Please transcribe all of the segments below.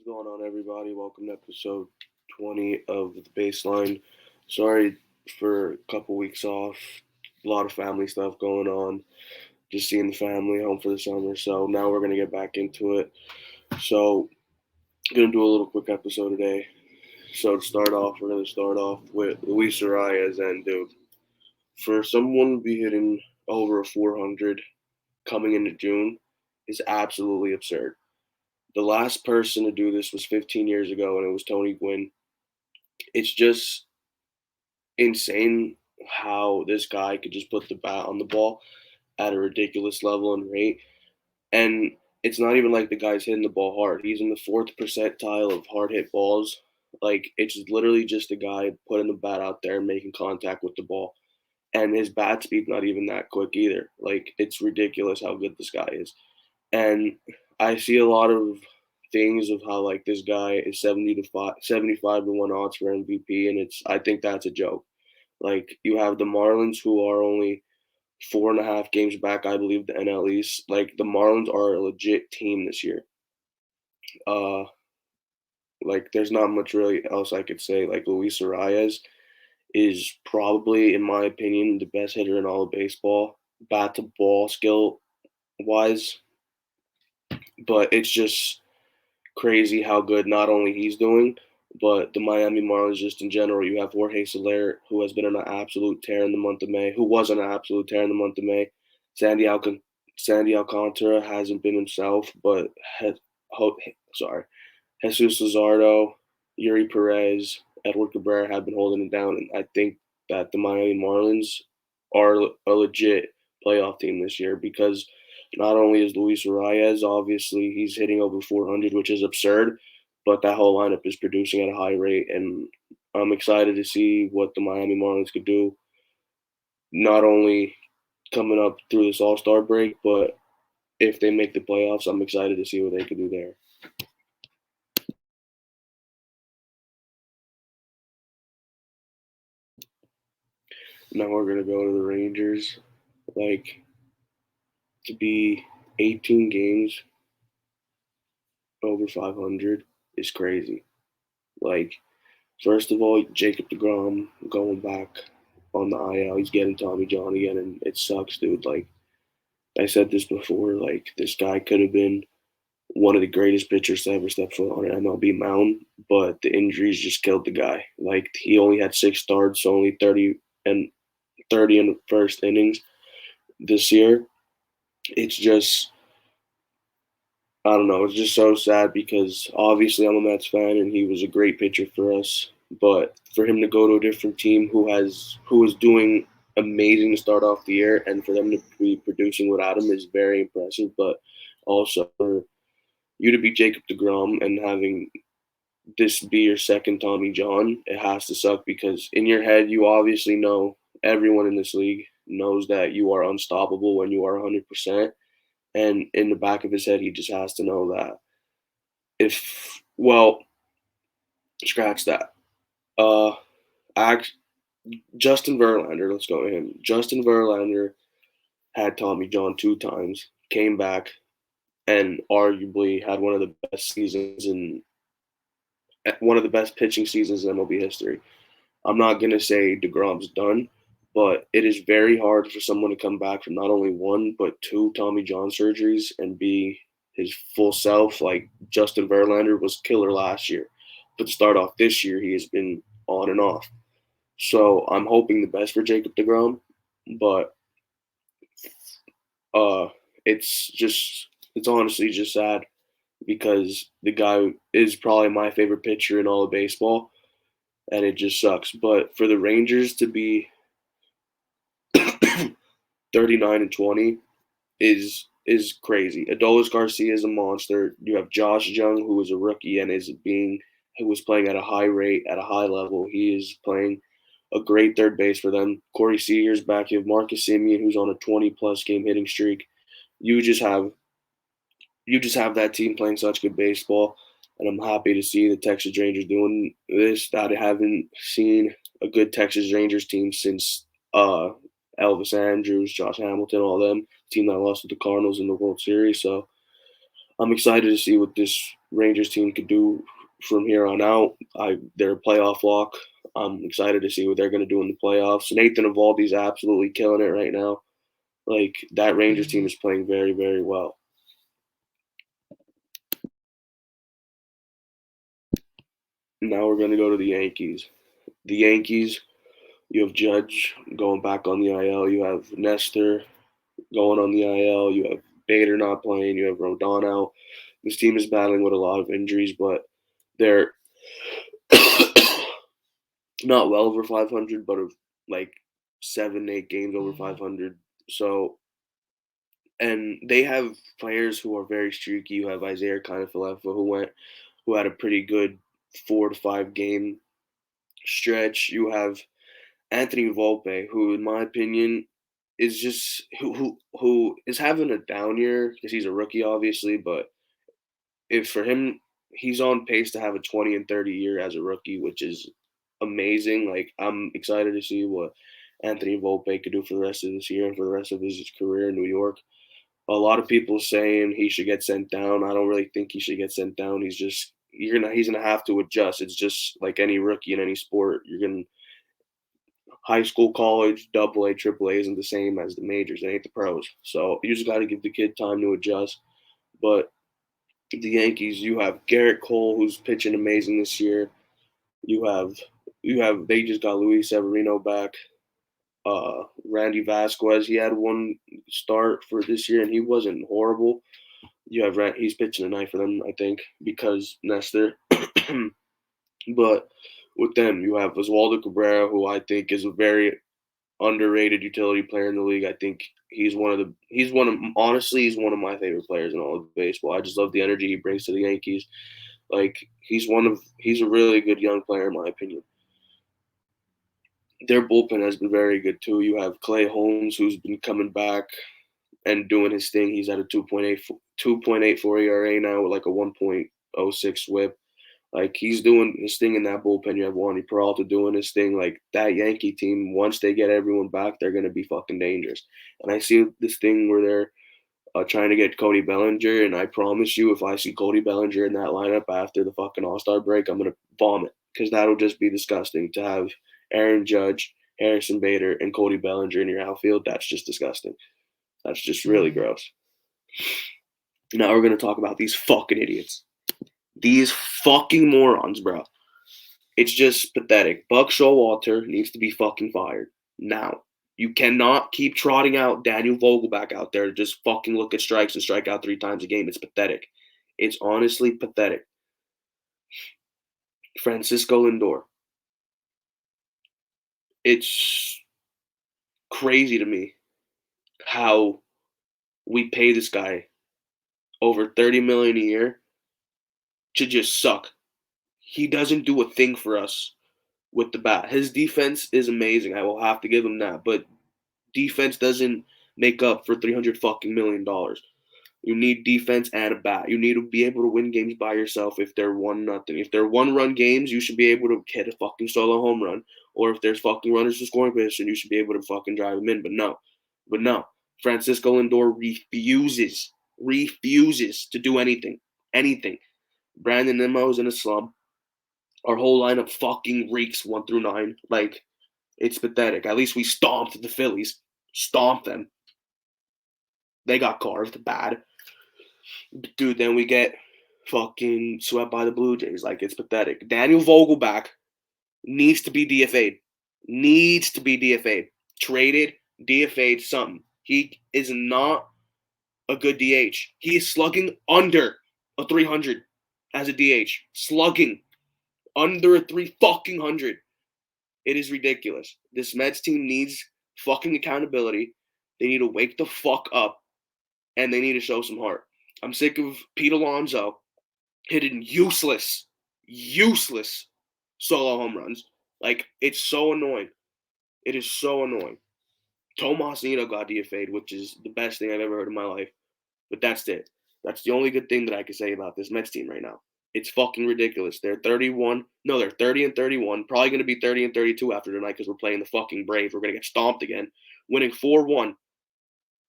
going on, everybody? Welcome to episode 20 of the Baseline. Sorry for a couple weeks off. A lot of family stuff going on. Just seeing the family home for the summer. So now we're going to get back into it. So, going to do a little quick episode today. So, to start off, we're going to start off with Luis Arias. And, dude, for someone to be hitting over a 400 coming into June is absolutely absurd. The last person to do this was 15 years ago, and it was Tony Gwynn. It's just insane how this guy could just put the bat on the ball at a ridiculous level and rate. And it's not even like the guy's hitting the ball hard. He's in the fourth percentile of hard hit balls. Like, it's literally just a guy putting the bat out there and making contact with the ball. And his bat speed's not even that quick either. Like, it's ridiculous how good this guy is. And I see a lot of things of how like this guy is 75 to 1 odds for MVP, and I think that's a joke. Like, you have the Marlins, who are only 4.5 games back, I believe, the NL East. Like, the Marlins are a legit team this year. Uh, like, there's not much really else I could say. Like, Luis Arias is probably, in my opinion, the best hitter in all of baseball, bat to ball skill wise. But it's just crazy how good not only he's doing, but the Miami Marlins just in general. You have Jorge Soler, who has been on an absolute tear in the month of May, who was on an absolute tear in the month of May. Sandy, Alcan- Sandy Alcantara hasn't been himself, but sorry, Jesus Luzardo, Yuri Perez, Edward Cabrera have been holding it down, and I think that the Miami Marlins are a legit playoff team this year because not only is Luis Arias, obviously he's hitting over 400, which is absurd, but that whole lineup is producing at a high rate, and I'm excited to see what the Miami Marlins could do, not only coming up through this All Star break, but if they make the playoffs, I'm excited to see what they could do there. Now we're gonna go to the Rangers. Like, to be 18 games over 500 is crazy. Like, first of all, Jacob DeGrom going back on the IL, he's getting Tommy John again, and it sucks, dude. Like, I said this before, like, this guy could have been one of the greatest pitchers to ever step foot on an MLB mound, but the injuries just killed the guy. Like, he only had 6 starts, only 30 in the first innings this year. It's just, I don't know. It's just so sad because obviously I'm a Mets fan and he was a great pitcher for us. But for him to go to a different team who is doing amazing to start off the year, and for them to be producing without him is very impressive. But also for you to be Jacob DeGrom and having this be your second Tommy John, it has to suck because in your head you obviously know, everyone in this league knows that you are unstoppable when you are 100%. And in the back of his head, he just has to know that if, well, scratch that. Uh, act, Justin Verlander, let's go to him. Justin Verlander had Tommy John 2 times, came back, and arguably had one of the best seasons in one of the best pitching seasons in MLB history. I'm not gonna say DeGrom's done, but it is very hard for someone to come back from not only one but 2 Tommy John surgeries and be his full self. Like, Justin Verlander was killer last year, but to start off this year, he has been on and off. So I'm hoping the best for Jacob Degrom, but uh, it's honestly just sad because the guy is probably my favorite pitcher in all of baseball, and it just sucks. But for the Rangers to be 39-20 is crazy. Adolis Garcia is a monster. You have Josh Jung, who is a rookie and who was playing at a high rate, at a high level. He is playing a great third base for them. Corey Seager's back. You have Marcus Simeon, who's on a 20-plus game hitting streak. You just have you just have that team playing such good baseball, and I'm happy to see the Texas Rangers doing this. That I haven't seen a good Texas Rangers team since Elvis Andrews, Josh Hamilton, all them team that lost to the Cardinals in the World Series. So I'm excited to see what this Rangers team could do from here on out. They're a playoff lock. I'm excited to see what they're going to do in the playoffs. Nathan Eovaldi's absolutely killing it right now. Like, that Rangers team is playing very, very well. Now we're going to go to the Yankees. The Yankees, you have Judge going back on the IL. You have Nestor going on the IL. You have Bader not playing. You have Rodon out. This team is battling with a lot of injuries, but they're not well over 500, but of like 7, 8 games over 500. So, and they have players who are very streaky. You have Isaiah Kiner-Falefa, who had a pretty good 4 to 5 game stretch. You have Anthony Volpe, who, in my opinion, is just who is having a down year because he's a rookie, obviously. But if for him, he's on pace to have a 20 and 30 year as a rookie, which is amazing. Like, I'm excited to see what Anthony Volpe could do for the rest of this year and for the rest of his career in New York. A lot of people saying he should get sent down. I don't really think he should get sent down. He's gonna have to adjust. It's just like any rookie in any sport. High school, college, double A, triple A isn't the same as the majors. It ain't the pros. So you just got to give the kid time to adjust. But the Yankees, you have Garrett Cole, who's pitching amazing this year. You have they just got Luis Severino back. Randy Vasquez, he had one start for this year and he wasn't horrible. You have he's pitching tonight for them, I think, because Nestor. But with them, you have Oswaldo Cabrera, who I think is a very underrated utility player in the league. I think he's one of my favorite players in all of baseball. I just love the energy he brings to the Yankees. Like, he's a really good young player in my opinion. Their bullpen has been very good too. You have Clay Holmes, who's been coming back and doing his thing. He's at a 2.84 ERA now with like a 1.06 WHIP. Like, he's doing his thing in that bullpen. You have Wandy Peralta doing his thing. Like, that Yankee team, once they get everyone back, they're going to be fucking dangerous. And I see this thing where they're trying to get Cody Bellinger, and I promise you, if I see Cody Bellinger in that lineup after the fucking All-Star break, I'm going to vomit because that'll just be disgusting to have Aaron Judge, Harrison Bader, and Cody Bellinger in your outfield. That's just disgusting. That's just really gross. Now we're going to talk about these fucking idiots. These fucking morons, bro. It's just pathetic. Buck Showalter needs to be fucking fired now. You cannot keep trotting out Daniel Vogelback out there to just fucking look at strikes and strike out 3 times a game. It's pathetic. It's honestly pathetic. Francisco Lindor. It's crazy to me how we pay this guy over $30 million a year to just suck. He doesn't do a thing for us with the bat. His defense is amazing. I will have to give him that. But defense doesn't make up for $300 fucking million. You need defense and a bat. You need to be able to win games by yourself if they're 1-0. If they're 1-run games, you should be able to hit a fucking solo home run. Or if there's fucking runners in scoring position, you should be able to fucking drive them in. But no. Francisco Lindor refuses to do anything. Brandon Nimmo's in a slump. Our whole lineup fucking reeks 1 through 9. Like, it's pathetic. At least we stomped the Phillies. Stomped them. They got carved bad. Dude, then we get fucking swept by the Blue Jays. Like, it's pathetic. Daniel Vogelback needs to be DFA'd. Traded, DFA'd, something. He is not a good DH. He is slugging under a 300 as a DH. Slugging under a 300. It is ridiculous. This Mets team needs fucking accountability. They need to wake the fuck up, and they need to show some heart. I'm sick of Pete Alonso hitting useless solo home runs. Like, it's so annoying. It is so annoying. Tomas Nido got DFA'd, which is the best thing I've ever heard in my life. But that's it. That's the only good thing that I can say about this Mets team right now. It's fucking ridiculous. They're 31. No, they're 30 and 31. Probably going to be 30 and 32 after tonight because we're playing the fucking Braves. We're going to get stomped again. Winning 4-1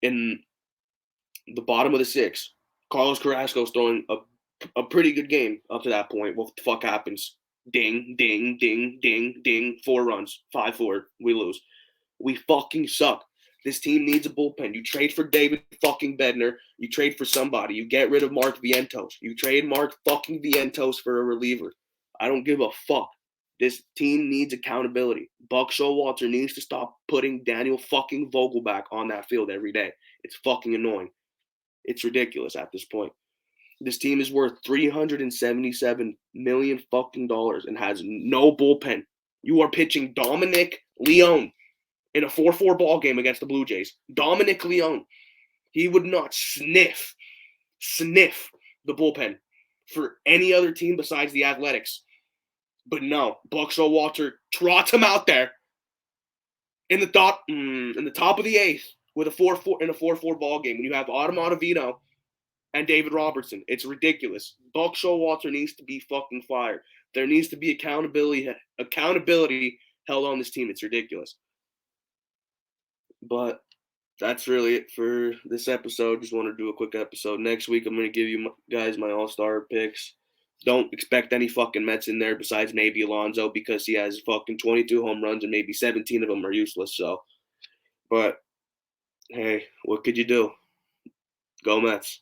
in the bottom of the 6th. Carlos Carrasco's throwing a a pretty good game up to that point. What the fuck happens? Ding, ding, ding, ding, ding. 4 runs, 5-4. We lose. We fucking suck. This team needs a bullpen. You trade for David fucking Bednar. You trade for somebody. You get rid of Mark Vientos. You trade Mark fucking Vientos for a reliever. I don't give a fuck. This team needs accountability. Buck Showalter needs to stop putting Daniel fucking Vogelback on that field every day. It's fucking annoying. It's ridiculous at this point. This team is worth $377 million fucking dollars and has no bullpen. You are pitching Dominic Leone in a 4-4 ball game against the Blue Jays. Dominic Leone. He would not sniff the bullpen for any other team besides the Athletics. But no, Buck Showalter trots him out there in the top of the 8th with a 4-4 in a 4-4 ball game when you have Adam Ottavino and David Robertson. It's ridiculous. Buck Showalter needs to be fucking fired. There needs to be accountability held on this team. It's ridiculous. But that's really it for this episode. Just want to do a quick episode. Next week, I'm going to give you guys my all-star picks. Don't expect any fucking Mets in there besides maybe Alonso because he has fucking 22 home runs and maybe 17 of them are useless. So, but hey, what could you do? Go Mets.